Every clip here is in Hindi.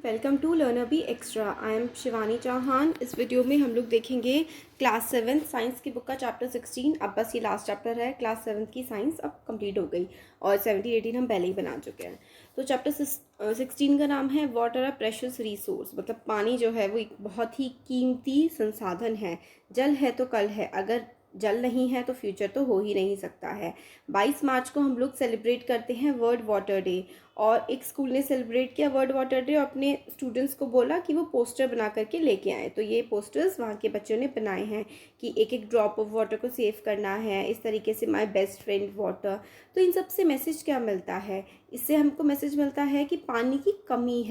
Welcome to Learner B Extra. I am Shivani Chauhan. इस वीडियो में हम लोग देखेंगे क्लास 7 साइंस की बुक का चैप्टर 16। अब बस ये लास्ट चैप्टर है। क्लास 7 की साइंस अब कंप्लीट हो गई और 17-18 हम पहले ही बना चुके हैं। तो चैप्टर 16 का नाम है वाटर अ प्रेशियस रिसोर्स। मतलब पानी जो है वो एक बहुत ही कीमती संसाधन है। जल है तो कल है, अगर जल नहीं है तो फ्यूचर तो हो ही नहीं सकता है। 22 मार्च को हम लोग सेलिब्रेट करते हैं वर्ल्ड वाटर डे, और एक स्कूल ने सेलिब्रेट किया वर्ल्ड वाटर डे और अपने स्टूडेंट्स को बोला कि वो पोस्टर बना करके लेके आए। तो ये पोस्टर्स वहाँ के बच्चों ने बनाए हैं कि एक एक ड्रॉप ऑफ वाटर को सेव करना है, इस तरीके से माय बेस्ट फ्रेंड वाटर। तो इन सब से मैसेज क्या मिलता है? इससे हमको मैसेज मिलता है कि पानी की कमी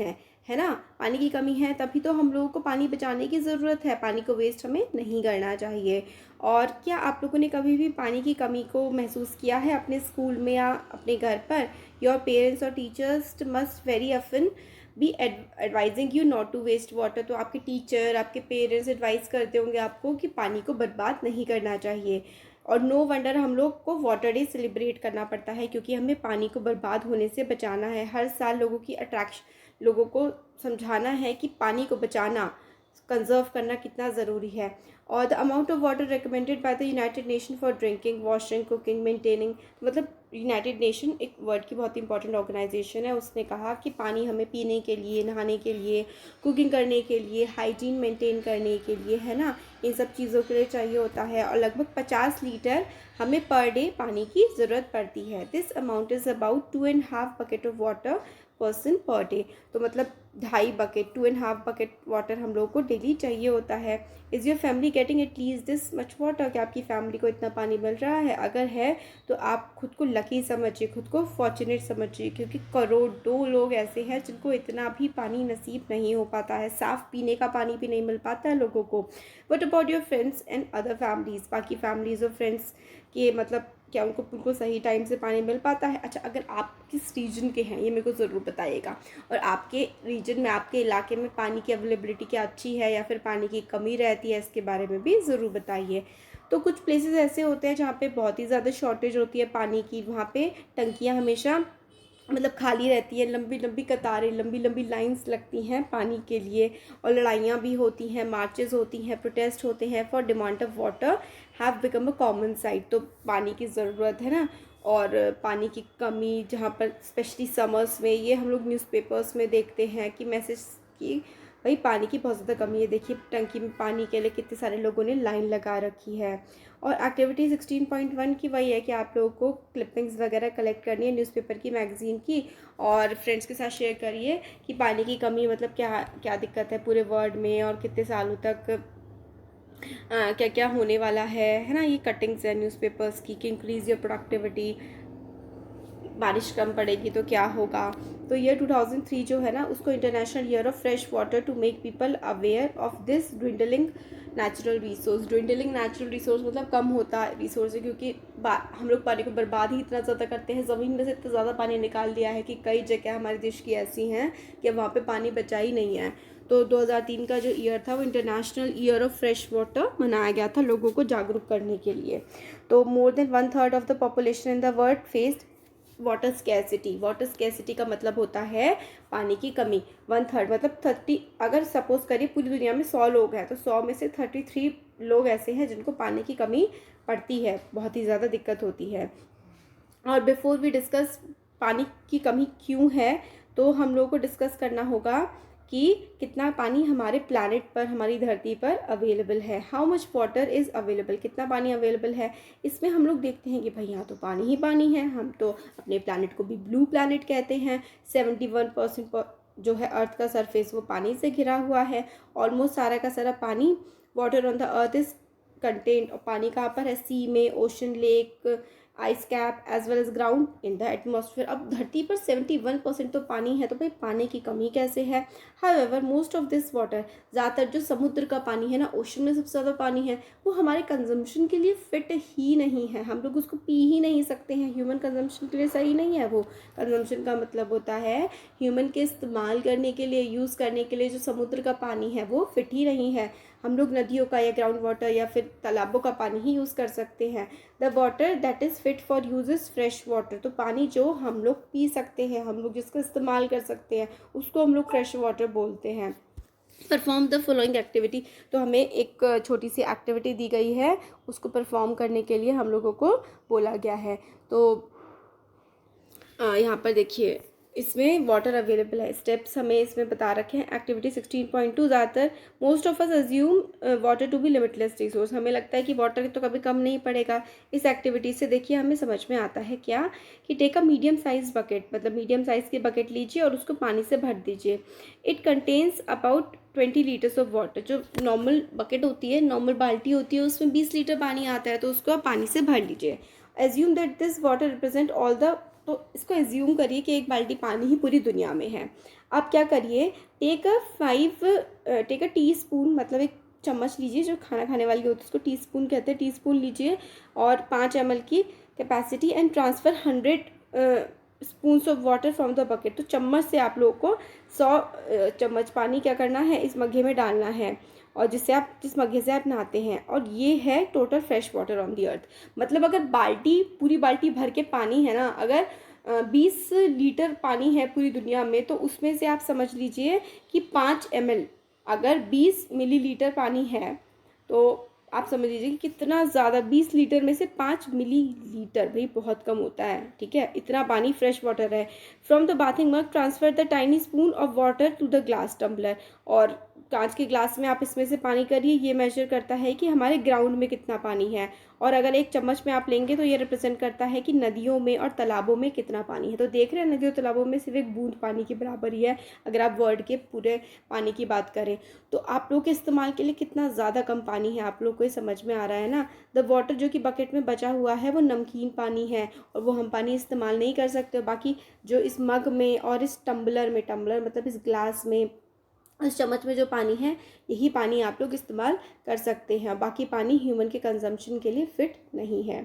है ना। पानी की कमी है तभी तो हम लोगों को पानी बचाने की ज़रूरत है। पानी को वेस्ट हमें नहीं करना चाहिए। और क्या आप लोगों ने कभी भी पानी की कमी को महसूस किया है अपने स्कूल में या अपने घर पर? योर पेरेंट्स और teachers must very often be advising you not to waste water. तो आपके टीचर, आपके पेरेंट्स एडवाइस करते होंगे आपको कि पानी को बर्बाद नहीं करना चाहिए। और नो वंडर हम लोग को वाटर डे सेलिब्रेट करना पड़ता है, क्योंकि हमें पानी को बर्बाद होने से बचाना है। हर साल लोगों को समझाना है कि पानी को बचाना, कंजर्व करना कितना ज़रूरी है। और the amount of water recommended by the United nation for drinking, washing, cooking, maintaining. मतलब यूनाइटेड नेशन एक वर्ल्ड की बहुत इंपॉर्टेंट ऑर्गेनाइजेशन है। उसने कहा कि पानी हमें पीने के लिए, नहाने के लिए, कुकिंग करने के लिए, हाइजीन मेंटेन करने के लिए, है ना, इन सब चीज़ों के लिए चाहिए होता है। और लगभग 50 लीटर हमें पर डे पानी की ज़रूरत पड़ती है। This amount is about 2.5 bucket of water person per day. तो मतलब 2.5 बकेट वाटर हम लोग को डेली चाहिए होता है। Is your family getting at least this much water? क्या आपकी फैमिली को इतना पानी मिल रहा है? अगर है तो आप खुद को लकी समझिए, खुद को फॉर्चुनेट समझिए, क्योंकि करोड़ों लोग ऐसे हैं जिनको इतना भी पानी नसीब नहीं हो पाता है। साफ़ पीने का पानी भी नहीं मिल पाता है लोगों को। What about your friends and other families? बाकी फैमिलीज़ और फ्रेंड्स के मतलब क्या उनको बिल्कुल सही टाइम से पानी मिल पाता है? अच्छा, अगर आप किस रीजन के हैं ये मेरे को ज़रूर बताइएगा। और आपके रीजन में, आपके इलाके में पानी की अवेलेबिलिटी क्या अच्छी है या फिर पानी की कमी रहती है, इसके बारे में भी ज़रूर बताइए। तो कुछ प्लेसेस ऐसे होते हैं जहाँ पे बहुत ही ज़्यादा शॉर्टेज होती है पानी की। वहाँ पे टंकियाँ हमेशा मतलब खाली रहती है, लंबी लंबी कतारें, लंबी लंबी लाइंस लगती हैं पानी के लिए। और लड़ाइयाँ भी होती हैं, मार्चेस होती हैं, प्रोटेस्ट होते हैं for demand of water have become a common site. तो पानी की ज़रूरत है ना, और पानी की कमी जहाँ पर स्पेशली समर्स में, ये हम लोग न्यूज़पेपर्स में देखते हैं कि मैसेज की भाई पानी की बहुत ज़्यादा कमी है। देखिए टंकी में पानी के लिए कितने सारे लोगों ने लाइन लगा रखी है। और एक्टिविटी 16.1 की वही है कि आप लोगों को क्लिपिंग्स वगैरह कलेक्ट करनी है न्यूज़पेपर की, मैगज़ीन की, और फ्रेंड्स के साथ शेयर करिए कि पानी की कमी मतलब क्या क्या दिक्कत है पूरे वर्ल्ड में और कितने सालों तक क्या क्या होने वाला है ना। ये कटिंग्स है न्यूज़पेपर्स की कि इंक्रीज़ योर प्रोडक्टिविटी, बारिश कम पड़ेगी तो क्या होगा। तो ईयर 2003 जो है ना, उसको international year of fresh water to make people aware of this dwindling natural resource. Dwindling natural resource मतलब कम होता है रिसोर्स है, क्योंकि हम लोग पानी को बर्बाद ही इतना ज़्यादा करते हैं। ज़मीन में से इतना ज़्यादा पानी निकाल दिया है कि कई जगह हमारे देश की ऐसी हैं कि वहाँ पे पानी बचा ही नहीं है। तो 2003 का जो ईयर था वो international year of fresh water मनाया गया था लोगों को जागरूक करने के लिए। तो more than 1/3 of the population in the world faced water scarcity. Water scarcity का मतलब होता है पानी की कमी। 1/3 मतलब 30, अगर सपोज करिए पूरी दुनिया में 100 लोग हैं तो 100 में से 33 लोग ऐसे हैं जिनको पानी की कमी पड़ती है, बहुत ही ज़्यादा दिक्कत होती है। और बिफोर वी डिस्कस पानी की कमी क्यों है, तो हम लोगों को डिस्कस करना होगा कि कितना पानी हमारे प्लैनेट पर, हमारी धरती पर अवेलेबल है। How much water is available, कितना पानी अवेलेबल है। इसमें हम लोग देखते हैं कि भाई यहाँ तो पानी ही पानी है। हम तो अपने प्लैनेट को भी ब्लू प्लैनेट कहते हैं। 71% जो है अर्थ का सरफेस वो पानी से घिरा हुआ है। ऑलमोस्ट सारा का सारा पानी, water on the earth is content. और पानी कहाँ पर है? सी में, ocean, lake, ice cap as well as ground in the atmosphere. अब धरती पर 71% तो पानी है, तो भाई पानी की कमी कैसे है? However most of this water, ज़्यादातर जो समुद्र का पानी है ना, ओशन में सबसे ज़्यादा पानी है, वो हमारे कंजम्पशन के लिए फिट ही नहीं है। हम लोग उसको पी ही नहीं सकते हैं। ह्यूमन कंजम्पशन के लिए सही नहीं है वो। कंजम्पशन का मतलब होता है ह्यूमन के इस्तेमाल करने के लिए, यूज़ करने के लिए जो समुद्र का पानी है वो फिट ही नहीं है। हम लोग नदियों का या ग्राउंड वाटर या फिर तालाबों का पानी ही यूज़ कर सकते हैं। The water that is fit for use is fresh water, तो पानी जो हम लोग पी सकते हैं, हम लोग जिसका इस्तेमाल कर सकते हैं, उसको हम लोग फ्रेश वाटर बोलते हैं। परफॉर्म द फॉलोइंग एक्टिविटी, तो हमें एक छोटी सी एक्टिविटी दी गई है, उसको परफॉर्म करने के लिए हम लोगों को बोला गया है। तो यहाँ पर देखिए इसमें वाटर अवेलेबल है, स्टेप्स हमें इसमें बता रखे हैं। एक्टिविटी 16.2 ज़्यादातर most of us assume water to be limitless resource, हमें लगता है कि वाटर तो कभी कम नहीं पड़ेगा। इस एक्टिविटी से देखिए हमें समझ में आता है क्या कि take a medium size bucket, मतलब मीडियम साइज़ की बकेट लीजिए और उसको पानी से भर दीजिए। It contains about 20 litres of water, जो नॉर्मल बकेट होती है, नॉर्मल बाल्टी होती है, उसमें 20 लीटर पानी आता है, तो उसको आप पानी से भर लीजिए। Assume that this water represent all the, तो इसको एज्यूम करिए कि एक बाल्टी पानी ही पूरी दुनिया में है। आप क्या करिए, टेक अ टी स्पून, मतलब एक चम्मच लीजिए, जो खाना खाने वाली होती है उसको टी स्पून कहते हैं, टी स्पून लीजिए और 5 ml की capacity and transfer 100 spoons of water from the bucket, तो चम्मच से आप लोगों को 100 चम्मच पानी क्या करना है, इस मग्गे में डालना है, और जिस मग्गे से आप नहाते हैं, और ये है total fresh water on the earth. मतलब अगर पूरी बाल्टी भर के पानी है ना, अगर 20 लीटर पानी है पूरी दुनिया में, तो उसमें से आप समझ लीजिए कि 5 ml, अगर 20 मिलीलीटर पानी है तो आप समझ लीजिए कि कितना ज़्यादा, 20 लीटर में से 5 मिलीलीटर, भाई बहुत कम होता है, ठीक है, इतना पानी फ्रेश वाटर है। From the bathing mug transfer the tiny spoon of water to the glass tumbler, और कांच के ग्लास में आप इसमें से पानी करिए, ये मेजर करता है कि हमारे ग्राउंड में कितना पानी है, और अगर एक चम्मच में आप लेंगे तो ये रिप्रेजेंट करता है कि नदियों में और तालाबों में कितना पानी है। तो देख रहे हैं नदियों तालाबों में सिर्फ एक बूंद पानी के बराबर ही है अगर आप वर्ल्ड के पूरे पानी की बात करें। तो आप लोग के इस्तेमाल के लिए कितना ज़्यादा कम पानी है, आप लोग को ये समझ में आ रहा है ना। द वाटर जो कि बकेट में बचा हुआ है वो नमकीन पानी है, और वो हम पानी इस्तेमाल नहीं कर सकते। बाकी जो इस मग में और इस टम्बलर में, टम्बलर मतलब इस ग्लास में, इस चम्मच में जो पानी है, यही पानी आप लोग इस्तेमाल कर सकते हैं। बाकी पानी ह्यूमन के कंजम्पशन के लिए फ़िट नहीं है,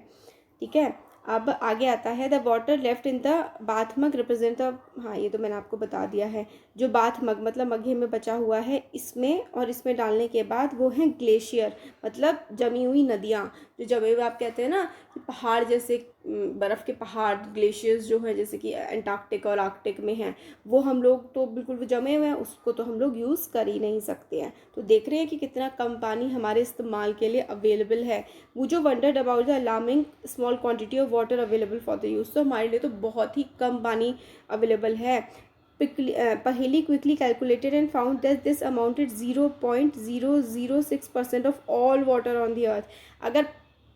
ठीक है। अब आगे आता है the water left in the bath mug represent the, हाँ ये तो मैंने आपको बता दिया है। जो बाथ मग मतलब मग्गे में बचा हुआ है, इसमें और इसमें डालने के बाद वो हैं ग्लेशियर, मतलब जमी हुई नदियाँ। जो जमे हुए आप कहते हैं ना कि पहाड़ जैसे, बर्फ़ के पहाड़, ग्लेशियर्स जो हैं जैसे कि एंटार्क्टिक और आर्कटिक में हैं, वो हम लोग तो बिल्कुल वो जमे हुए हैं, उसको तो हम लोग यूज़ कर ही नहीं सकते हैं। तो देख रहे हैं कि कितना कम पानी हमारे इस्तेमाल के लिए अवेलेबल है। वो जो wandered about the alarming small quantity of water available for the use, तो हमारे लिए तो बहुत ही कम पानी अवेलेबल है। पहेली quickly calculated and found that this amounted 0.006% of all water on the अर्थ। अगर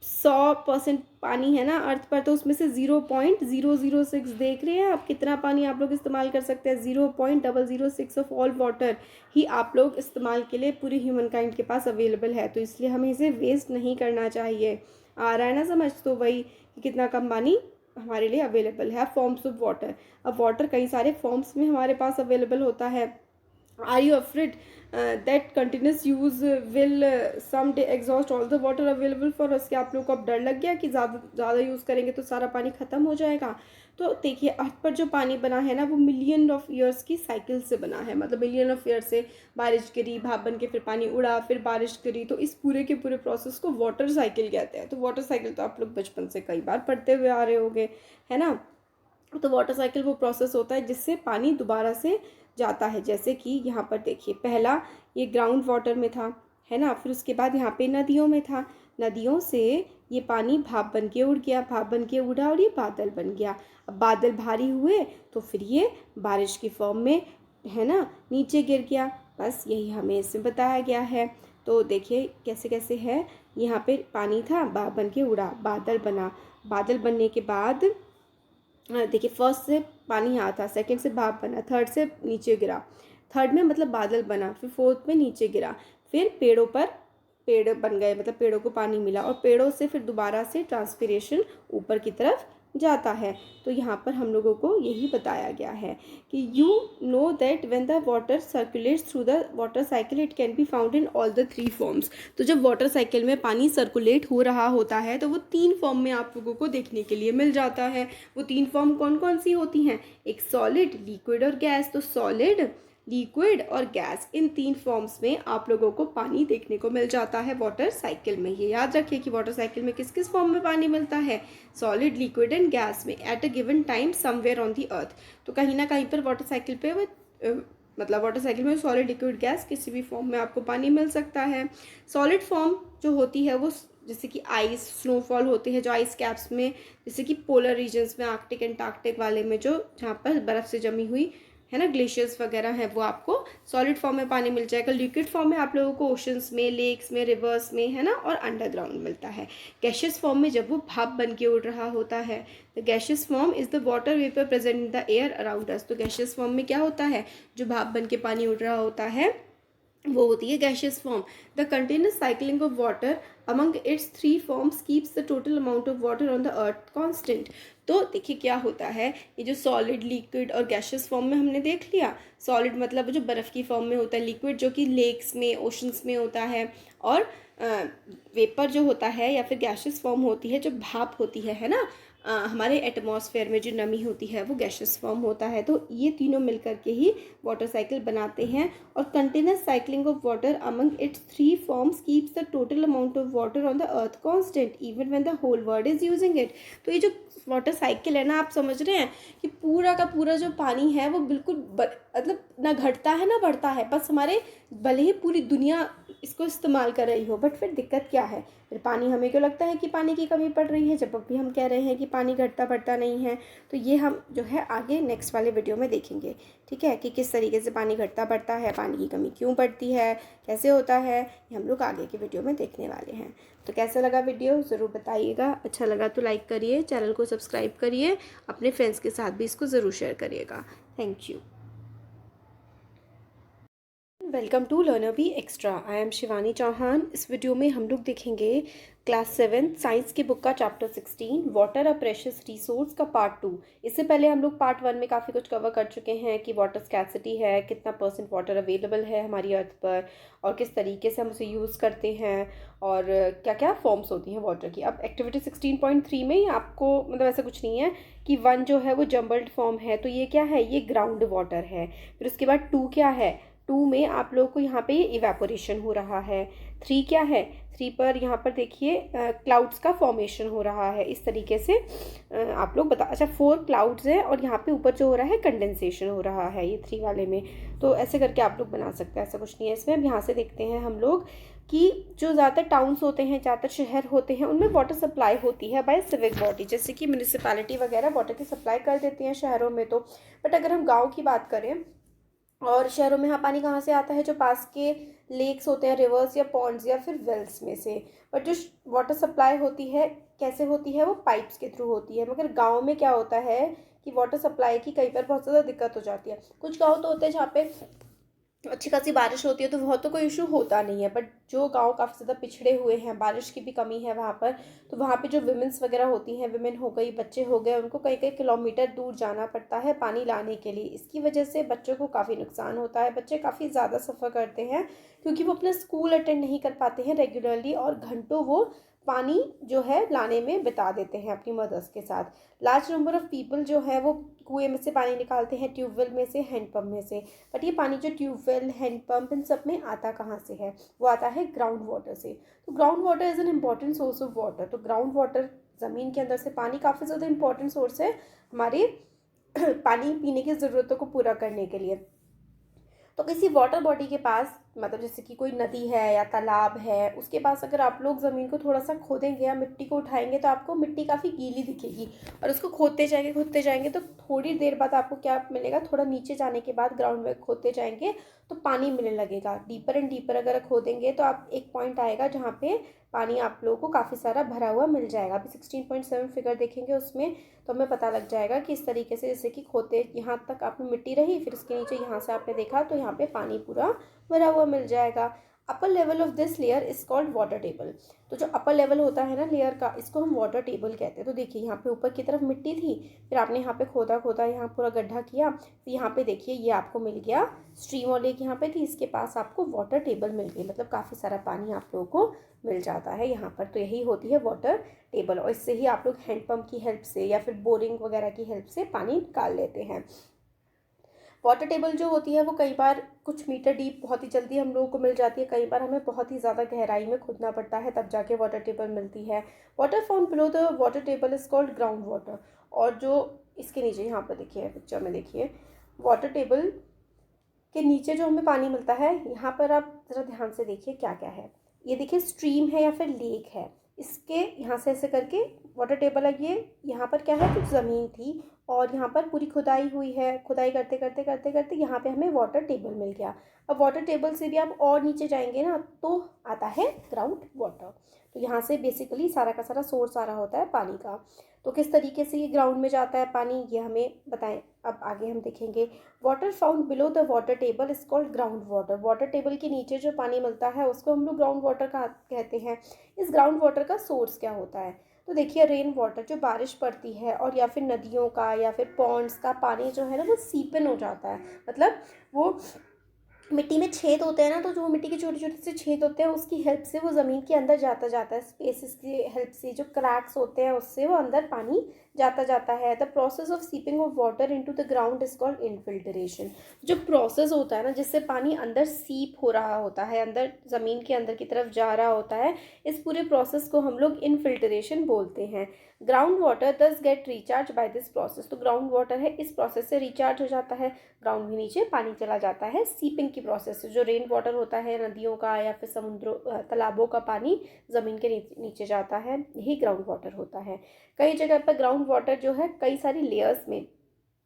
100% पानी है ना अर्थ पर, तो उसमें से 0.006, देख रहे हैं आप कितना पानी आप लोग इस्तेमाल कर सकते हैं। 0.006 ऑफ ऑल वाटर ही आप लोग इस्तेमाल के लिए पूरी ह्यूमन काइंड के पास अवेलेबल है, तो इसलिए हमें इसे वेस्ट नहीं करना चाहिए। आ रहा है ना समझ, तो वही कि कितना कम पानी हमारे लिए अवेलेबल है। फॉर्म्स ऑफ वाटर, अब वाटर कई सारे फॉर्म्स में हमारे पास अवेलेबल होता है। Are you afraid that continuous use will some day exhaust all the water available for us, कि आप लोग को अब डर लग गया कि ज़्यादा यूज़ करेंगे तो सारा पानी ख़त्म हो जाएगा। तो देखिए अर्थ पर जो पानी बना है ना, वो मिलियन ऑफ ईयर्स की साइकिल से बना है, मतलब मिलियन ऑफ ईयर से बारिश गिरी, भाप बन के फिर पानी उड़ा, फिर बारिश गिरी, तो इस पूरे के पूरे प्रोसेस को वाटर साइकिल कहते हैं। तो वाटर साइकिल तो आप लोग बचपन से कई बार पढ़ते हुए आ रहे होंगे, है ना। तो वाटर साइकिल वो प्रोसेस होता है जिससे पानी दोबारा से जाता है। जैसे कि यहाँ पर देखिए, पहला ये ग्राउंड वाटर में था, है ना, फिर उसके बाद यहाँ पे नदियों में था, नदियों से ये पानी भाप बन के उड़ गया, भाप बन के उड़ा और ये बादल बन गया। अब बादल भारी हुए तो फिर ये बारिश की फॉर्म में, है ना, नीचे गिर गया। बस यही हमें इसमें बताया गया है। तो देखिए कैसे कैसे है, यहाँ पे पानी था, भाप बन के उड़ा, बादल बना, बादल बनने के बाद देखिए फर्स्ट से पानी यहाँ था, सेकंड से भाप बना, थर्ड से नीचे गिरा, थर्ड में मतलब बादल बना, फिर फोर्थ में नीचे गिरा, फिर पेड़ बन गए, मतलब पेड़ों को पानी मिला, और पेड़ों से फिर दोबारा से ट्रांसपिरेशन ऊपर की तरफ जाता है। तो यहाँ पर हम लोगों को यही बताया गया है कि you know that when the water circulates through the water cycle it can be found in all the 3 forms. तो जब वाटर साइकिल में पानी सर्कुलेट हो रहा होता है तो वो 3 फॉर्म में आप लोगों को देखने के लिए मिल जाता है। वो 3 फॉर्म कौन कौन सी होती हैं? एक सॉलिड, लिक्विड और गैस। तो सॉलिड लिक्विड और गैस, इन 3 फॉर्म्स में आप लोगों को पानी देखने को मिल जाता है वाटर साइकिल में। ये याद रखिए कि वाटर साइकिल में किस किस फॉर्म में पानी मिलता है, सॉलिड, लिक्विड एंड गैस में at a given time somewhere on the earth. तो कहीं ना कहीं पर वाटर साइकिल पे मतलब वाटर साइकिल में सॉलिड, लिक्विड, गैस किसी भी फॉर्म में आपको पानी मिल सकता है। सॉलिड फॉर्म जो होती है वो जैसे कि आइस, स्नोफॉल होते हैं जो आइस कैप्स में, जैसे कि पोलर रीजन्स में, आर्कटिक एंटार्कटिक वाले में जो जहाँ पर बर्फ़ से जमी हुई है ना, ग्लेशियर्स वगैरह है, वो आपको सॉलिड फॉर्म में पानी मिल जाएगा। लिक्विड फॉर्म में आप लोगों को ओशंस में, लेक्स में, रिवर्स में है ना, और अंडरग्राउंड मिलता है। गैशियस फॉर्म में जब वो भाप बन के उड़ रहा होता है, the gaseous form is the water vapour present in the air around us. तो गैशियस फॉर्म में क्या होता है, जो भाप बन के पानी उड़ रहा होता है वो होती है gaseous form. The continuous cycling of water among its 3 forms keeps the total amount of water on the earth constant. तो देखिए क्या होता है, ये जो सॉलिड, लिक्विड और गैशियस फॉर्म में हमने देख लिया। सॉलिड मतलब जो बर्फ़ की फॉर्म में होता है, लिक्विड जो कि लेक्स में, ओशंस में होता है, और वेपर जो होता है या फिर गैशियस फॉर्म होती है जो भाप होती है ना, हमारे एटमॉस्फेयर में जो नमी होती है वो गैशियस फॉर्म होता है। तो ये तीनों मिलकर के ही वाटर साइकिल बनाते हैं। और continuous cycling of water among its 3 forms keeps the total amount of water on the earth constant even when the whole world is using it. तो ये जो वाटर साइकिल है ना, आप समझ रहे हैं कि पूरा का पूरा जो पानी है वो बिल्कुल मतलब ना घटता है ना बढ़ता है, बस हमारे भले ही पूरी दुनिया इसको इस्तेमाल कर रही हो, बट फिर दिक्कत क्या है, फिर पानी, हमें क्यों लगता है कि पानी की कमी पड़ रही है जब अभी हम कह रहे हैं कि पानी घटता बढ़ता नहीं है। तो ये हम जो है आगे नेक्स्ट वाले वीडियो में देखेंगे, ठीक है, कि किस तरीके से पानी घटता बढ़ता है, पानी की कमी क्यों पड़ती है, कैसे होता है, ये हम लोग आगे के वीडियो में देखने वाले हैं। तो कैसा लगा वीडियो ज़रूर बताइएगा, अच्छा लगा तो लाइक करिए, चैनल को सब्सक्राइब करिए, अपने फ्रेंड्स के साथ भी इसको ज़रूर शेयर करिएगा। Thank you. Welcome to Learner B Extra. I am Shivani Chauhan. इस वीडियो में हम लोग देखेंगे क्लास 7 साइंस की बुक का chapter 16 water a precious resource का पार्ट 2। इससे पहले हम लोग पार्ट 1 में काफ़ी कुछ कवर कर चुके हैं कि वाटर स्कैर्सिटी है, कितना % वाटर अवेलेबल है हमारी अर्थ पर, और किस तरीके से हम उसे यूज़ करते हैं, और क्या क्या फॉर्म्स होती हैं वाटर की। अब एक्टिविटी 16.3 में आपको मतलब ऐसा कुछ नहीं है कि 1 जो है वो जम्बल्ड फॉर्म है, तो ये क्या है, ये ग्राउंड वाटर है। फिर उसके बाद 2 क्या है, 2 में आप लोगों को यहाँ पे ये इवेपोरेशन हो रहा है। 3 क्या है, 3 पर यहाँ पर देखिए क्लाउड्स का फॉर्मेशन हो रहा है, इस तरीके से आप लोग बता, अच्छा 4 क्लाउड्स है और यहाँ पे ऊपर जो हो रहा है कंडेंसेशन हो रहा है ये 3 वाले में। तो ऐसे करके आप लोग बना सकते हैं, ऐसा कुछ नहीं है इसमें। अब यहाँ से देखते हैं हम लोग कि जो ज़्यादातर टाउन्स होते हैं, ज़्यादातर शहर होते हैं, उनमें वाटर सप्लाई होती है बाय सिविक बॉडी, जैसे कि म्यूनिसिपैलिटी वगैरह वाटर की सप्लाई कर देती हैं शहरों में। तो बट अगर हम गाँव की बात करें और शहरों में, यहाँ पानी कहाँ से आता है, जो पास के लेक्स होते हैं, रिवर्स या पॉन्ड्स या फिर वेल्स में से। बट जो वाटर सप्लाई होती है कैसे होती है, वो पाइप्स के थ्रू होती है। मगर गांव में क्या होता है कि वाटर सप्लाई की कई बार बहुत ज़्यादा दिक्कत हो जाती है। कुछ गांव तो होते हैं जहाँ पे अच्छी खासी बारिश होती है तो वहाँ तो कोई इशू होता नहीं है, बट जो गांव काफ़ी ज़्यादा पिछड़े हुए हैं, बारिश की भी कमी है वहाँ पर, तो वहाँ पे जो विमेंस वगैरह होती हैं, विमेन हो गई, बच्चे हो गए, उनको कई कई किलोमीटर दूर जाना पड़ता है पानी लाने के लिए। इसकी वजह से बच्चों को काफ़ी नुकसान होता है, बच्चे काफ़ी ज़्यादा सफ़र करते हैं क्योंकि वो अपना स्कूल अटेंड नहीं कर पाते हैं रेगुलरली, और घंटों वो पानी जो है लाने में बिता देते हैं अपनी मदर्स के साथ। लार्ज नंबर ऑफ़ पीपल जो है वो कुएं में से पानी निकालते हैं, ट्यूबवेल में से, हैंडपम्प में से। बट ये पानी जो ट्यूबवेल, हैंडपम्प, इन सब में आता कहाँ से है, वो आता है ग्राउंड वाटर से। तो ground water is an important source of water. तो ग्राउंड वाटर, ज़मीन के अंदर से पानी, काफ़ी ज़्यादा इंपॉर्टेंट सोर्स है हमारे पानी पीने की ज़रूरतों को पूरा करने के लिए। तो किसी वाटर बॉडी के पास, मतलब जैसे कि कोई नदी है या तालाब है, उसके पास अगर आप लोग ज़मीन को थोड़ा सा खोदेंगे या मिट्टी को उठाएंगे तो आपको मिट्टी काफ़ी गीली दिखेगी, और उसको खोदते जाएंगे तो थोड़ी देर बाद आपको क्या मिलेगा, थोड़ा नीचे जाने के बाद ग्राउंड में खोदते जाएंगे तो पानी मिलने लगेगा। डीपर एंड डीपर अगर खोदेंगे तो आप एक पॉइंट आएगा जहाँ पे पानी आप लोगों को काफ़ी सारा भरा हुआ मिल जाएगा। अभी 16.7 फिगर देखेंगे उसमें तो हमें पता लग जाएगा कि इस तरीके से, जैसे कि खोदते यहाँ तक आपने मिट्टी रही, फिर इसके नीचे यहाँ से आपने देखा तो यहाँ पे पानी पूरा भरा हुआ मिल जाएगा। Upper level of this layer is called water table. तो जो अपर लेवल होता है ना लेयर का, इसको हम वाटर टेबल कहते हैं। तो देखिए यहाँ पे ऊपर की तरफ मिट्टी थी, फिर आपने यहाँ पे खोदा, यहाँ पूरा गड्ढा किया, तो यहाँ पे देखिए ये आपको मिल गया स्ट्रीम, और लेक यहाँ पे थी, इसके पास आपको वाटर टेबल मिल गई, मतलब काफ़ी सारा पानी आप लोगों को मिल जाता है यहाँ पर। तो यही होती है वाटर टेबल, और इससे ही आप लोग हैंडपम्प की हेल्प से या फिर बोरिंग वगैरह की हेल्प से पानी निकाल लेते हैं। वाटर टेबल जो होती है वो कई बार कुछ मीटर डीप बहुत ही जल्दी हम लोगों को मिल जाती है, कई बार हमें बहुत ही ज़्यादा गहराई में खोदना पड़ता है तब जाके वाटर टेबल मिलती है। Water found below the water table is called ground water. और जो इसके नीचे यहाँ पर देखिए, पिक्चर में देखिए, वाटर टेबल के नीचे जो हमें पानी मिलता है, यहाँ पर आप ज़रा ध्यान से देखिए क्या क्या है। ये देखिए स्ट्रीम है या फिर लेक है, इसके यहाँ से ऐसे करके वाटर टेबल है ये। यहाँ पर क्या है, कुछ ज़मीन थी और यहाँ पर पूरी खुदाई हुई है, खुदाई करते करते करते करते यहाँ पे हमें वाटर टेबल मिल गया। अब वाटर टेबल से भी आप और नीचे जाएंगे ना तो आता है ग्राउंड वाटर। तो यहाँ से बेसिकली सारा का सारा सोर्स आ रहा होता है पानी का। तो किस तरीके से ये ग्राउंड में जाता है पानी, ये हमें बताएं, अब आगे हम देखेंगे। Water found below the water table is called ground water. Water table के नीचे जो पानी मिलता है उसको हम लोग ग्राउंड वाटर का कहते हैं। इस ग्राउंड वाटर का सोर्स क्या होता है, तो देखिए रेन वाटर, जो बारिश पड़ती है और या फिर नदियों का या फिर पॉन्ड्स का पानी जो है ना वो सीप इन हो जाता है। मतलब वो मिट्टी में छेद होते हैं ना, तो जो मिट्टी के छोटे छोटे से छेद होते हैं उसकी हेल्प से वो ज़मीन के अंदर जाता जाता है, स्पेसिस की हेल्प से, जो क्रैक्स होते हैं उससे वो अंदर पानी जाता जाता है। The process of seeping of water into the ground is called infiltration. जो प्रोसेस होता है ना जिससे पानी अंदर सीप हो रहा होता है, अंदर ज़मीन के अंदर की तरफ जा रहा होता है, इस पूरे प्रोसेस को हम लोग इनफिल्ट्रेशन बोलते हैं। Ground water does get recharge by this process. तो ग्राउंड वाटर है इस प्रोसेस से रिचार्ज हो जाता है, ग्राउंड के नीचे पानी चला जाता है सीपिंग की प्रोसेस से। जो रेन वाटर होता है नदियों का या फिर समुद्रों तालाबों का पानी ज़मीन के नीचे जाता है, यही ग्राउंड वाटर होता है। कई जगह पर ग्राउंड वाटर जो है कई सारी लेयर्स में,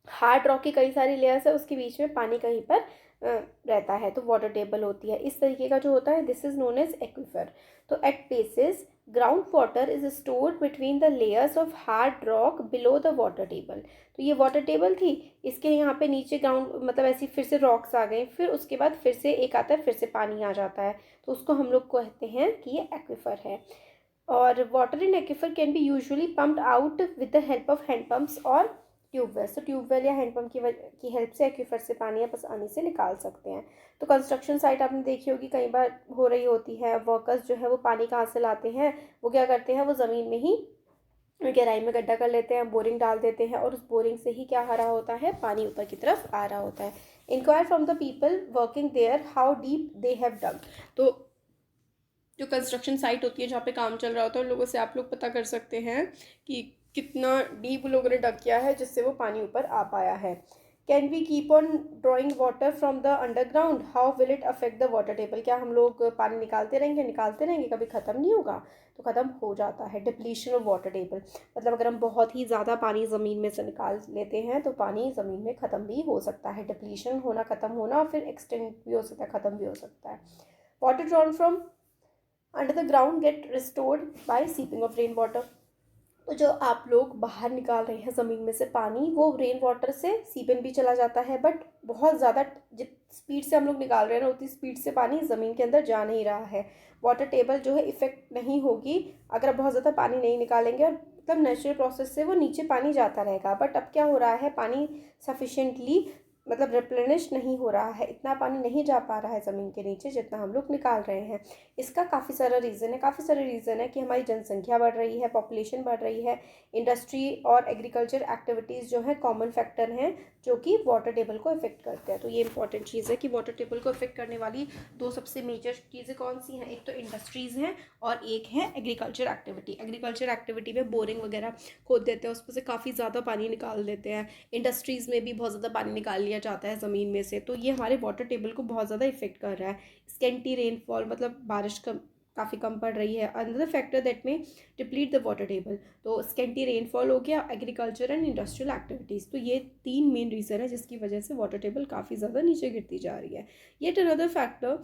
हार्ड रॉक की कई सारी लेयर्स है, उसके बीच में पानी कहीं पर रहता है तो वाटर टेबल होती है। इस तरीके का जो होता है this is known as aquifer. तो at places ground water is stored between the layers of hard rock below the water table. तो ये वाटर टेबल थी, इसके यहाँ पे नीचे ग्राउंड मतलब ऐसी फिर से रॉक्स आ गए, फिर उसके बाद फिर से एक आता है, फिर से पानी आ जाता है, तो उसको हम लोग कहते हैं कि ये एक्विफर है। और water in aquifer can be usually pumped out with the help of hand pumps और ट्यूबवेल्स। तो ट्यूबवेल या हैंडपम्प की हेल्प से एक्विफर से पानी आप आसानी से निकाल सकते हैं। तो कंस्ट्रक्शन साइट आपने देखी होगी कई बार हो रही होती है, वर्कर्स जो है वो पानी कहाँ से लाते हैं, वो क्या करते हैं, वो ज़मीन में ही गहराई में गड्ढा कर लेते हैं, बोरिंग डाल देते हैं और उस बोरिंग से ही क्या आ रहा होता है, पानी ऊपर की तरफ आ रहा होता है। Enquire from the people working there how deep they have dug. तो जो कंस्ट्रक्शन साइट होती है जहाँ पे काम चल रहा होता है उन लोगों से आप लोग पता कर सकते हैं कि कितना डीप लोगों ने डग किया है जिससे वो पानी ऊपर आ पाया है। Can we keep on drawing water from the underground, how will it affect the water table. क्या हम लोग पानी निकालते रहेंगे, कभी ख़त्म नहीं होगा, तो ख़त्म हो जाता है। डिप्लीशन ऑफ वाटर टेबल, मतलब अगर हम बहुत ही ज़्यादा पानी ज़मीन में से निकाल लेते हैं तो पानी ज़मीन में ख़त्म भी हो सकता है। डिप्लीशन होना, ख़त्म होना, और फिर एक्सटेंड भी हो सकता है, ख़त्म भी हो सकता है। Water drawn from under the ground get restored by seeping of rain water. तो जो आप लोग बाहर निकाल रहे हैं ज़मीन में से पानी, वो रेन वाटर से सीपन भी चला जाता है, बट बहुत ज़्यादा जित स्पीड से हम लोग निकाल रहे हैं ना उतनी स्पीड से पानी ज़मीन के अंदर जा नहीं रहा है। वाटर टेबल जो है इफ़ेक्ट नहीं होगी अगर बहुत ज़्यादा पानी नहीं निकालेंगे, और मतलब नेचुरल प्रोसेस से वो नीचे पानी जाता रहेगा। बट अब क्या हो रहा है, पानी सफिशेंटली मतलब रिप्लेनिश नहीं हो रहा है, इतना पानी नहीं जा पा रहा है ज़मीन के नीचे जितना हम लोग निकाल रहे हैं। इसका काफ़ी सारे रीज़न है कि हमारी जनसंख्या बढ़ रही है, पॉपुलेशन बढ़ रही है, इंडस्ट्री और एग्रीकल्चर एक्टिविटीज़ जो है कॉमन फैक्टर हैं जो कि वाटर टेबल को इफ़ेक्ट करते हैं। तो ये इंपॉर्टेंट चीज़ है कि वाटर टेबल को इफ़ेक्ट करने वाली दो सबसे मेजर चीज़ें कौन सी हैं, एक तो इंडस्ट्रीज़ हैं और एक है एग्रीकल्चर एक्टिविटी। एग्रीकल्चर एक्टिविटी में बोरिंग वगैरह खोद देते हैं, उसमें से काफ़ी ज़्यादा पानी निकाल देते हैं। इंडस्ट्रीज़ में भी बहुत ज़्यादा पानी निकाल लिया जाता है ज़मीन में से, तो ये हमारे वाटर टेबल को बहुत ज़्यादा इफेक्ट कर रहा है। स्केंटी रेनफॉल, मतलब बारिश काफ़ी कम पड़ रही है। अनदर फैक्टर दैट में डिप्लीट द वाटर टेबल, तो स्केंटी रेनफॉल हो गया, एग्रीकल्चर एंड इंडस्ट्रियल एक्टिविटीज़। तो ये तीन मेन रीज़न है जिसकी वजह से वाटर टेबल काफ़ी ज़्यादा नीचे गिरती जा रही है। Yet another factor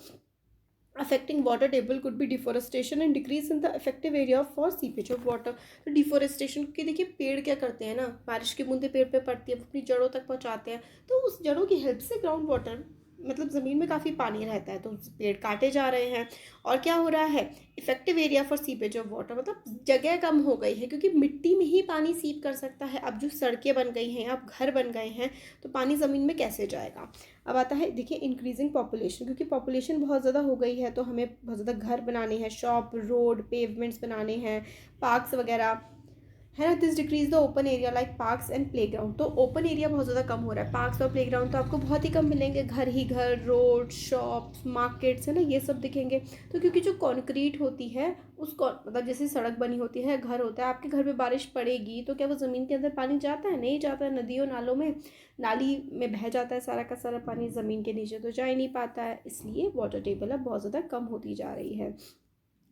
affecting water table could be deforestation and decrease in the effective area for seepage of water। तो डिफोरेस्टेशन के देखिए पेड़ क्या करते हैं ना, बारिश की बूंदें पेड़ पे पड़ती है, अपनी जड़ों तक पहुंचाते हैं, तो उस जड़ों की हेल्प से ग्राउंड वाटर मतलब ज़मीन में काफ़ी पानी रहता है, तो पेड़ काटे जा रहे हैं। और क्या हो रहा है, effective area for seepage of water, मतलब जगह कम हो गई है क्योंकि मिट्टी में ही पानी सीप कर सकता है। अब जो सड़कें बन गई हैं, अब घर बन गए हैं, तो पानी ज़मीन में कैसे जाएगा। अब आता है देखिए इंक्रीजिंग पॉपुलेशन, क्योंकि पॉपुलेशन बहुत ज़्यादा हो गई है तो हमें बहुत ज़्यादा घर बनाने हैं, शॉप, रोड, पेवमेंट्स बनाने हैं, पार्क्स वगैरह, है ना। This decrease the open area like parks and playground. तो ओपन एरिया बहुत ज़्यादा कम हो रहा है, पार्क्स और प्लेग्राउंड तो आपको बहुत ही कम मिलेंगे, घर ही घर, रोड, शॉप्स, मार्केट्स, है ना, ये सब दिखेंगे। तो क्योंकि जो कंक्रीट होती है उसको, मतलब जैसे सड़क बनी होती है, घर होता है, आपके घर में बारिश पड़ेगी तो क्या वो ज़मीन के अंदर पानी जाता है? नहीं जाता है। नदियों नालों में, नाली में बह जाता है सारा का सारा पानी, ज़मीन के नीचे तो जा ही नहीं पाता है, इसलिए वाटर टेबल अब बहुत ज़्यादा कम होती जा रही है।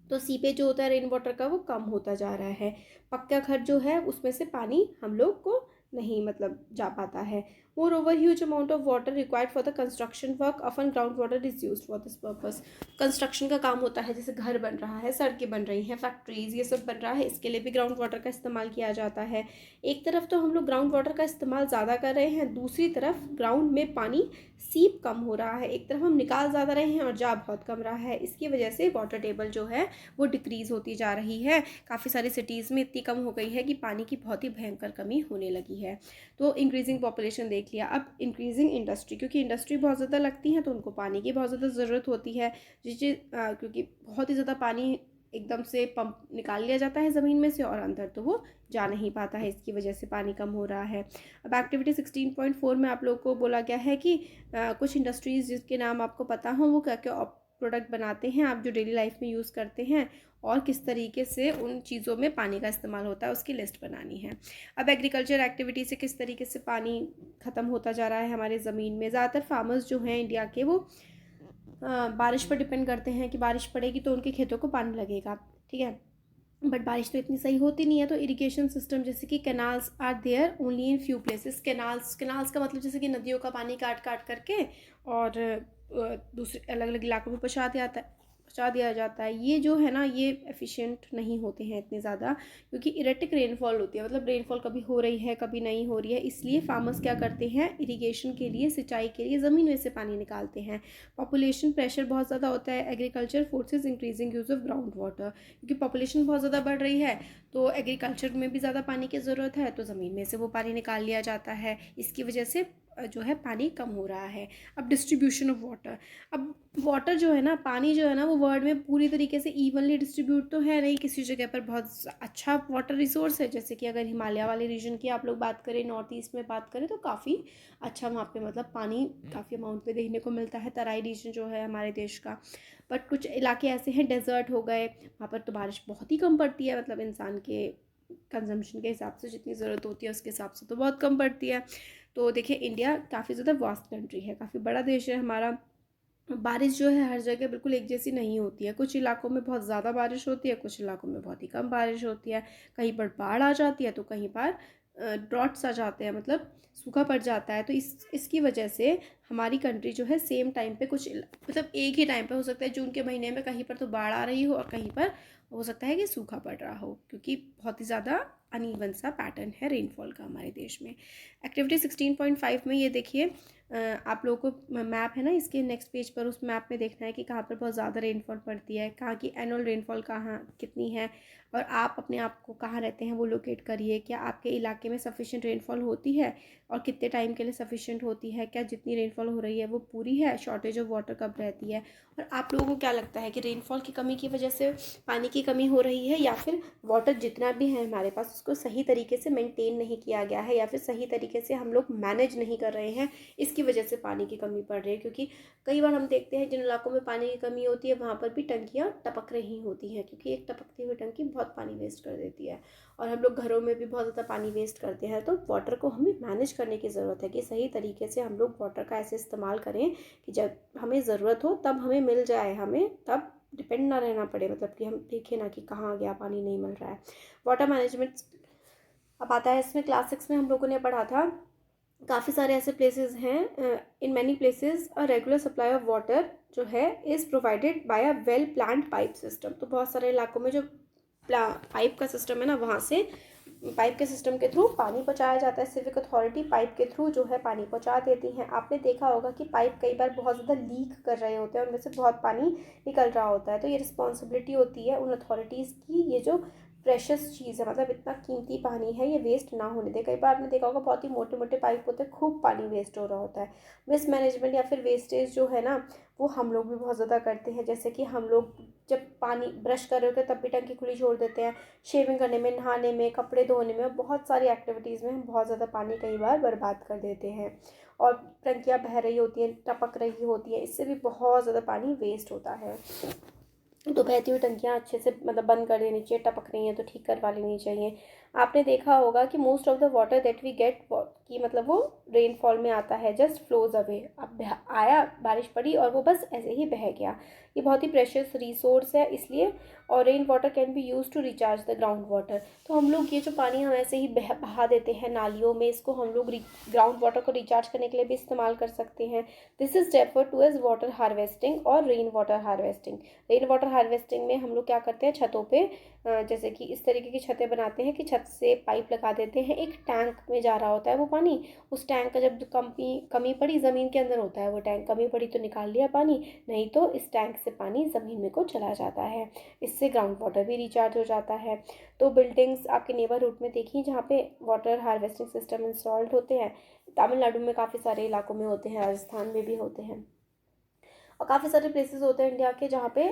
तो सीपेज जो होता है रेन वाटर का वो कम होता जा रहा है। पक्का घर जो है उसमें से पानी हम लोग को नहीं मतलब जा पाता है। More over huge amount of water required for the construction work, often ground water is use for this purpose. Construction का काम होता है, जैसे घर बन रहा है, सड़कें बन रही हैं, फैक्ट्रीज, ये सब बन रहा है, इसके लिए भी ग्राउंड वाटर का इस्तेमाल किया जाता है। एक तरफ तो हम लोग ग्राउंड वाटर का इस्तेमाल ज़्यादा कर रहे हैं, दूसरी तरफ ग्राउंड में पानी सीप कम हो रहा है। एक तरफ हम निकाल ज़्यादा रहे हैं और जा बहुत कम रहा है, इसकी वजह से वाटर टेबल जो है वो डिक्रीज़ होती जा रही है। काफ़ी सारी सिटीज़ में इतनी कम हो गई है कि पानी की बहुत ही भयंकर कमी होने लगी है। तो इंक्रीजिंग पॉपुलेशन देख लिया, अब इंक्रीजिंग इंडस्ट्री, क्योंकि इंडस्ट्री बहुत ज़्यादा लगती है तो उनको पानी की बहुत ज़्यादा ज़रूरत होती है, क्योंकि बहुत ही ज़्यादा पानी एकदम से पंप निकाल लिया जाता है ज़मीन में से और अंदर तो वो जा नहीं पाता है, इसकी वजह से पानी कम हो रहा है। अब एक्टिविटी 16.4 में आप लोग को बोला गया है कि कुछ इंडस्ट्रीज़ जिसके नाम आपको पता हो वो क्या क्या प्रोडक्ट बनाते हैं आप जो डेली लाइफ में यूज़ करते हैं और किस तरीके से उन चीज़ों में पानी का इस्तेमाल होता है, उसकी लिस्ट बनानी है। अब एग्रीकल्चर एक्टिविटी से किस तरीके से पानी ख़त्म होता जा रहा है हमारे ज़मीन में। ज़्यादातर फार्मर्स जो हैं इंडिया के वो बारिश पर डिपेंड करते हैं कि बारिश पड़ेगी तो उनके खेतों को पानी लगेगा, ठीक है, बट बारिश तो इतनी सही होती नहीं है। तो इरिगेशन सिस्टम जैसे कि canals are there only in few places. Canals का मतलब जैसे कि नदियों का पानी काट काट करके और दूसरे अलग अलग इलाकों में पहुँचा दिया जाता है। ये जो है ना ये एफिशिएंट नहीं होते हैं इतने ज़्यादा, क्योंकि इरेटिक रेनफॉल होती है, मतलब रेनफॉल कभी हो रही है कभी नहीं हो रही है, इसलिए फार्मर्स क्या करते हैं इरिगेशन के लिए, सिंचाई के लिए ज़मीन में से पानी निकालते हैं। पॉपुलेशन प्रेशर बहुत ज़्यादा होता है, agriculture forces increasing use of ground water, क्योंकि पॉपुलेशन बहुत ज़्यादा बढ़ रही है तो एग्रीकल्चर में भी ज़्यादा पानी की ज़रूरत है, तो ज़मीन में से वो पानी निकाल लिया जाता है, इसकी वजह से जो है पानी कम हो रहा है। अब डिस्ट्रीब्यूशन ऑफ वाटर, अब वाटर जो है ना, पानी जो है ना वो वर्ल्ड में पूरी तरीके से इवनली डिस्ट्रीब्यूट तो है नहीं, किसी जगह पर बहुत अच्छा वाटर रिसोर्स है, जैसे कि अगर हिमालय वाले रीजन की आप लोग बात करें, नॉर्थ ईस्ट में बात करें तो काफ़ी अच्छा वहाँ पे मतलब पानी काफ़ी अमाउंट में देखने को मिलता है, तराई रीजन जो है हमारे देश का। बट कुछ इलाके ऐसे हैं, डेजर्ट हो गए, वहाँ पर तो बारिश बहुत ही कम पड़ती है, मतलब इंसान के कंजम्पशन के हिसाब से जितनी ज़रूरत होती है उसके हिसाब से तो बहुत कम पड़ती है। तो देखिए इंडिया काफ़ी ज़्यादा वास्ट कंट्री है, काफ़ी बड़ा देश है हमारा। बारिश जो है हर जगह बिल्कुल एक जैसी नहीं होती है, कुछ इलाकों में बहुत ज़्यादा बारिश होती है, कुछ इलाकों में बहुत ही कम बारिश होती है, कहीं पर बाढ़ आ जाती है तो कहीं पर ड्रॉट्स आ जाते हैं, मतलब सूखा पड़ जाता है। तो इसकी वजह से हमारी कंट्री जो है सेम टाइम पे कुछ मतलब एक ही टाइम पे हो सकता है जून के महीने में कहीं पर तो बाढ़ आ रही हो और कहीं पर हो सकता है कि सूखा पड़ रहा हो, क्योंकि बहुत ही ज़्यादा अनइवन सा पैटर्न है रेनफॉल का हमारे देश में। एक्टिविटी 16.5 में ये देखिए, आप लोगों को मैप है ना इसके नेक्स्ट पेज पर, उस मैप में देखना है कि कहाँ पर बहुत ज़्यादा रेनफॉल पड़ती है, कहाँ की एनुअल रेनफॉल कहाँ कितनी है, और आप अपने आप को कहाँ रहते हैं वो लोकेट करिए। क्या आपके इलाके में सफिशिएंट रेनफॉल होती है और कितने टाइम के लिए सफिशिएंट होती है, क्या जितनी रेनफॉल हो रही है वो पूरी है, शॉर्टेज ऑफ वाटर कब रहती है, और आप लोगों को क्या लगता है कि रेनफॉल की कमी की वजह से पानी की कमी हो रही है या फिर वाटर जितना भी है हमारे पास उसको सही तरीके से मेंटेन नहीं किया गया है या फिर सही तरीके से हम लोग मैनेज नहीं कर रहे हैं, इसकी वजह से पानी की कमी पड़ रही है। क्योंकि कई बार हम देखते हैं जिन इलाकों में पानी की कमी होती है वहाँ पर भी टंकियाँ टपक रही होती हैं, क्योंकि एक टपकती हुई टंकी बहुत पानी वेस्ट कर देती है, और हम लोग घरों में भी बहुत ज़्यादा पानी वेस्ट करते हैं। तो वाटर को हमें मैनेज करने की ज़रूरत है कि सही तरीके से हम लोग वाटर का ऐसे इस्तेमाल करें कि जब हमें ज़रूरत हो तब हमें मिल जाए, हमें तब डिपेंड ना रहना पड़े, मतलब कि हम देखें ना कि कहाँ गया पानी नहीं मिल रहा है। वाटर मैनेजमेंट अब आता है इसमें, क्लास 6 में हम लोगों ने पढ़ा था, काफ़ी सारे ऐसे प्लेसेस हैं, in many places a regular supply of water जो है is provided by a well planned pipe system. तो बहुत सारे इलाकों में जो पाइप का सिस्टम है ना, वहाँ से पाइप के सिस्टम के थ्रू पानी पहुँचाया जाता है। सिविक अथॉरिटी पाइप के थ्रू जो है पानी पहुँचा देती हैं। आपने देखा होगा कि पाइप कई बार बहुत ज़्यादा लीक कर रहे होते हैं, उनमें से बहुत पानी निकल रहा होता है, तो ये रिस्पॉन्सिबिलिटी होती है उन अथॉरिटीज़ की, ये जो प्रेशस चीज़ है, मतलब इतना कीमती पानी है, ये वेस्ट ना होने दे। कई बार आपने देखा होगा बहुत ही मोटे मोटे पाइप होते हैं, खूब पानी वेस्ट हो रहा होता है। वेस्ट मैनेजमेंट या फिर वेस्टेज जो है ना, वो हम लोग भी बहुत ज़्यादा करते हैं। जैसे कि हम लोग जब पानी ब्रश कर रहे होते हैं तब भी टंकी खुली छोड़ देते हैं, शेविंग करने में, नहाने में, कपड़े धोने में, बहुत सारी एक्टिविटीज़ में हम बहुत ज़्यादा पानी कई बार बर्बाद कर देते हैं। और टंकियाँ बह रही होती हैं, टपक रही होती हैं, इससे भी बहुत ज़्यादा पानी वेस्ट होता है। तो बहती हुई टंकियाँ अच्छे से मतलब बंद कर देनी चाहिए, टपक रही हैं तो ठीक करवा लेनी चाहिए। आपने देखा होगा कि most of the water that we get कि मतलब वो रेनफॉल में आता है, जस्ट फ्लोज अवे। अब आया, बारिश पड़ी और वो बस ऐसे ही बह गया। ये बहुत ही प्रेशियस रिसोर्स है, इसलिए। और rain water can be use to recharge the ground water. तो हम लोग ये जो पानी हम ऐसे ही बहा देते हैं नालियों में, इसको हम लोग ग्राउंड वाटर को रिचार्ज करने के लिए भी इस्तेमाल कर सकते हैं। This is refer to as water harvesting और rain water harvesting. Rain water harvesting में हम लोग क्या करते हैं, छतों पे जैसे कि इस तरीके की छतें बनाते हैं कि छत से पाइप लगा देते हैं, एक टैंक में जा रहा होता है वो पानी। उस टैंक का जब कमी पड़ी, ज़मीन के अंदर होता है वो टैंक, कमी पड़ी तो निकाल लिया पानी, नहीं तो इस टैंक से पानी ज़मीन में को चला जाता है। इससे ग्राउंड वाटर भी रिचार्ज हो जाता है। तो बिल्डिंग्स आपके नेबरहुड में देखी जहाँ पे वाटर हार्वेस्टिंग सिस्टम इंस्टॉल्ड होते हैं। तमिलनाडु में काफ़ी सारे इलाकों में होते हैं, राजस्थान में भी होते हैं, और काफ़ी सारे प्लेसेस होते हैं इंडिया के जहाँ पे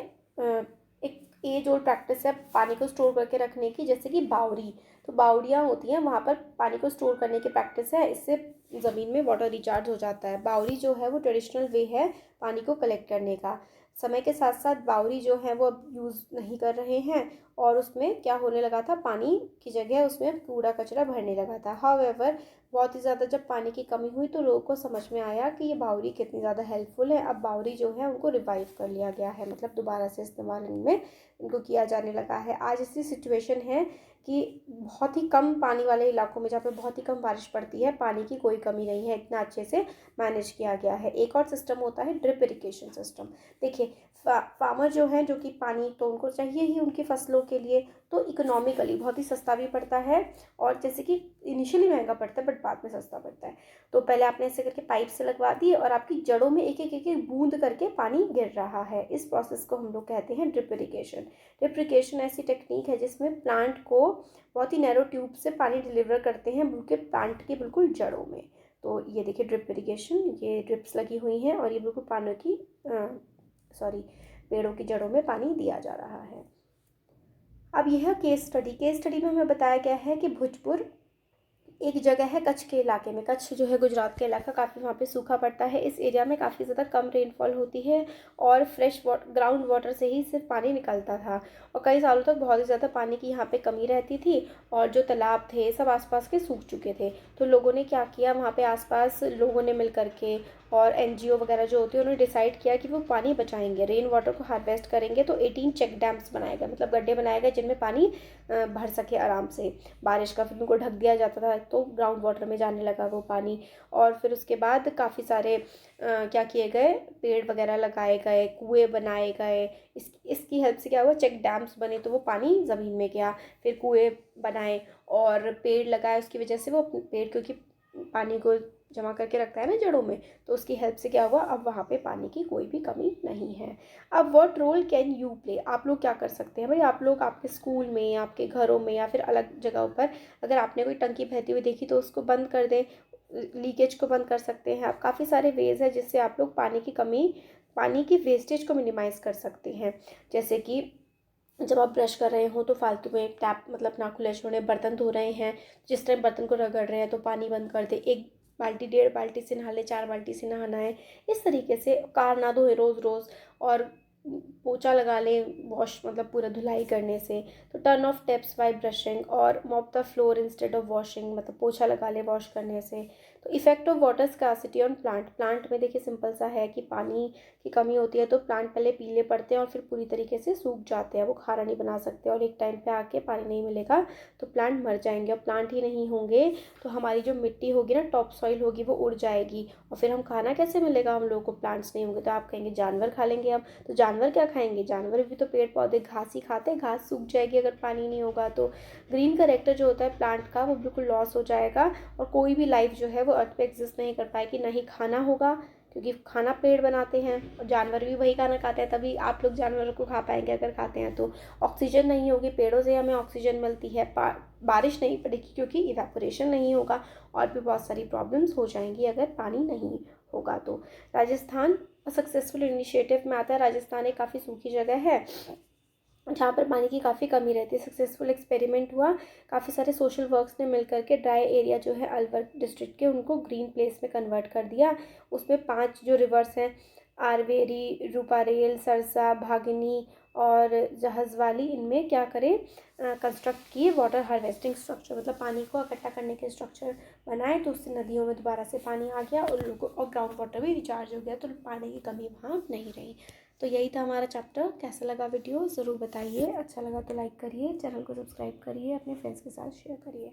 एक एज ओल्ड प्रैक्टिस है पानी को स्टोर करके रखने की, जैसे कि बावड़ी। तो बावड़ियाँ होती हैं, वहाँ पर पानी को स्टोर करने की प्रैक्टिस है, इससे ज़मीन में वाटर रिचार्ज हो जाता है। बावड़ी जो है वो ट्रेडिशनल वे है पानी को कलेक्ट करने का। समय के साथ साथ बावड़ी जो है वो अब यूज़ नहीं कर रहे हैं, और उसमें क्या होने लगा था, पानी की जगह उसमें कूड़ा कचरा भरने लगा था। हाउएवर बहुत ही ज़्यादा जब पानी की कमी हुई तो लोगों को समझ में आया कि ये बावड़ी कितनी ज़्यादा हेल्पफुल है। अब बावड़ी जो है उनको रिवाइव कर लिया गया है, मतलब दोबारा से इस्तेमाल इनमें इनको किया जाने लगा है। आज ऐसी सिचुएशन है कि बहुत ही कम पानी वाले इलाकों में, जहाँ पे बहुत ही कम बारिश पड़ती है, पानी की कोई कमी नहीं है, इतना अच्छे से मैनेज किया गया है। एक और सिस्टम होता है ड्रिप इरिगेशन सिस्टम। देखिए फार्मर जो हैं, जो कि पानी तो उनको चाहिए ही उनकी फसलों के लिए, तो इकोनॉमिकली बहुत ही सस्ता भी पड़ता है, और जैसे कि इनिशियली महंगा पड़ता है बट बाद में सस्ता पड़ता है। तो पहले आपने ऐसे करके पाइप से लगवा दिए और आपकी जड़ों में एक एक एक एक बूंद करके पानी गिर रहा है। इस प्रोसेस को हम लोग कहते हैं ड्रिप इरिगेशन। ड्रिप इरिगेशन ऐसी टेक्निक है जिसमें प्लांट को बहुत ही नैरो ट्यूब से पानी डिलीवर करते हैं बिल्कुल प्लांट की बिल्कुल जड़ों में। तो ये देखिए ड्रिप इरिगेशन, ये ड्रिप्स लगी हुई हैं और ये बिल्कुल पानी की पेड़ों की जड़ों में पानी दिया जा रहा है। अब यह केस स्टडी में हमें बताया गया है कि भुजपुर एक जगह है कच्छ के इलाके में। कच्छ जो है गुजरात का इलाका, काफ़ी वहाँ पे सूखा पड़ता है। इस एरिया में काफ़ी ज़्यादा कम रेनफॉल होती है और फ्रेश ग्राउंड वाटर से ही सिर्फ पानी निकलता था, और कई सालों तक बहुत ही ज़्यादा पानी की यहाँ पे कमी रहती थी, और जो तालाब थे सब आसपास के सूख चुके थे। तो लोगों ने क्या किया, वहाँ पे आसपास लोगों ने मिल करके और एनजीओ वगैरह जो होती है उन्होंने डिसाइड किया कि वो पानी बचाएंगे, रेन वाटर को हार्वेस्ट करेंगे। तो 18 चेक डैम्स बनाए गए, मतलब गड्ढे बनाए गए जिनमें पानी भर सके आराम से। बारिश का फिर उनको ढक दिया जाता था तो ग्राउंड वाटर में जाने लगा वो पानी। और फिर उसके बाद काफ़ी सारे क्या किए गए, पेड़ वगैरह लगाए गए, कुएं बनाए गए। इसकी हेल्प से क्या हुआ, चेक डैम्स बने तो वो पानी ज़मीन में गया। फिर कुएं बनाए और पेड़ लगाए, उसकी वजह से वो पेड़ क्योंकि पानी को जमा करके रखता है ना जड़ों में, तो उसकी हेल्प से क्या हुआ, अब वहाँ पे पानी की कोई भी कमी नहीं है। अब what role can you play, आप लोग क्या कर सकते हैं भाई। आप लोग आपके स्कूल में, आपके घरों में या फिर अलग जगहों पर अगर आपने कोई टंकी बहती हुई देखी तो उसको बंद कर दें, लीकेज को बंद कर सकते हैं आप। काफ़ी सारे वेज हैं जिससे आप लोग पानी की वेस्टेज को मिनिमाइज़ कर सकते हैं। जैसे कि जब आप ब्रश कर रहे हो तो फालतू में टैप मतलब ना खुले छोड़े, बर्तन धो रहे हैं जिस टाइम बर्तन को रगड़ रहे हैं तो पानी बंद कर दे, 1 बाल्टी 1.5 बाल्टी से नहा ले, 4 बाल्टी से नहाना है। इस तरीके से कार ना धोए रोज़ रोज़, और पोछा लगा लें वॉश मतलब पूरा धुलाई करने से। तो turn off taps by brushing और mop the floor instead of washing, मतलब पोछा लगा ले वॉश करने से। तो effect of water scarcity on plant में देखिए सिंपल सा है कि पानी की कमी होती है तो प्लांट पहले पीले पड़ते हैं और फिर पूरी तरीके से सूख जाते हैं, वो खाना नहीं बना सकते, और एक टाइम पे आके पानी नहीं मिलेगा तो प्लांट मर जाएंगे। और प्लांट ही नहीं होंगे तो हमारी जो मिट्टी होगी ना, टॉप सॉइल होगी, वो उड़ जाएगी, और फिर हम खाना कैसे मिलेगा हम लोगों को, प्लांट्स नहीं होंगे। तो आप कहेंगे जानवर खा लेंगे हम, तो जानवर क्या खाएंगे, जानवर भी तो पेड़ पौधे घास ही खाते हैं, घास सूख जाएगी अगर पानी नहीं होगा तो। ग्रीन करेक्टर जो होता है प्लांट का वो बिल्कुल लॉस हो जाएगा, और कोई भी लाइफ जो है वो अर्थ पे एग्जिस्ट नहीं कर पाएगी, ना ही खाना होगा, क्योंकि खाना पेड़ बनाते हैं और जानवर भी वही खाना खाते हैं, तभी आप लोग जानवरों को खा पाएंगे अगर खाते हैं तो। ऑक्सीजन नहीं होगी, पेड़ों से हमें ऑक्सीजन मिलती है, बारिश नहीं पड़ेगी क्योंकि इवेपोरेशन नहीं होगा, और भी बहुत सारी प्रॉब्लम्स हो जाएंगी अगर पानी नहीं होगा तो। राजस्थान सक्सेसफुल इनिशिएटिव में आता है। राजस्थान एक काफ़ी सूखी जगह है जहाँ पर पानी की काफ़ी कमी रहती है। सक्सेसफुल एक्सपेरिमेंट हुआ, काफ़ी सारे सोशल वर्क्स ने मिल करके ड्राई एरिया जो है अलवर डिस्ट्रिक्ट के, उनको ग्रीन प्लेस में कन्वर्ट कर दिया। उसमें 5 जो रिवर्स हैं, आरवेरी, रूपारेल, सरसा, भागिनी और जहाजवाली, इनमें क्या करें, कंस्ट्रक्ट किए वाटर हार्वेस्टिंग स्ट्रक्चर, मतलब पानी को इकट्ठा करने के स्ट्रक्चर बनाए, तो उससे नदियों में दोबारा से पानी आ गया और लोगों और ग्राउंड वाटर भी रिचार्ज हो गया, तो पानी की कमी वहाँ नहीं रही। तो यही था हमारा चैप्टर। कैसा लगा वीडियो ज़रूर बताइए, अच्छा लगा तो लाइक करिए, चैनल को सब्सक्राइब करिए, अपने फ्रेंड्स के साथ शेयर करिए।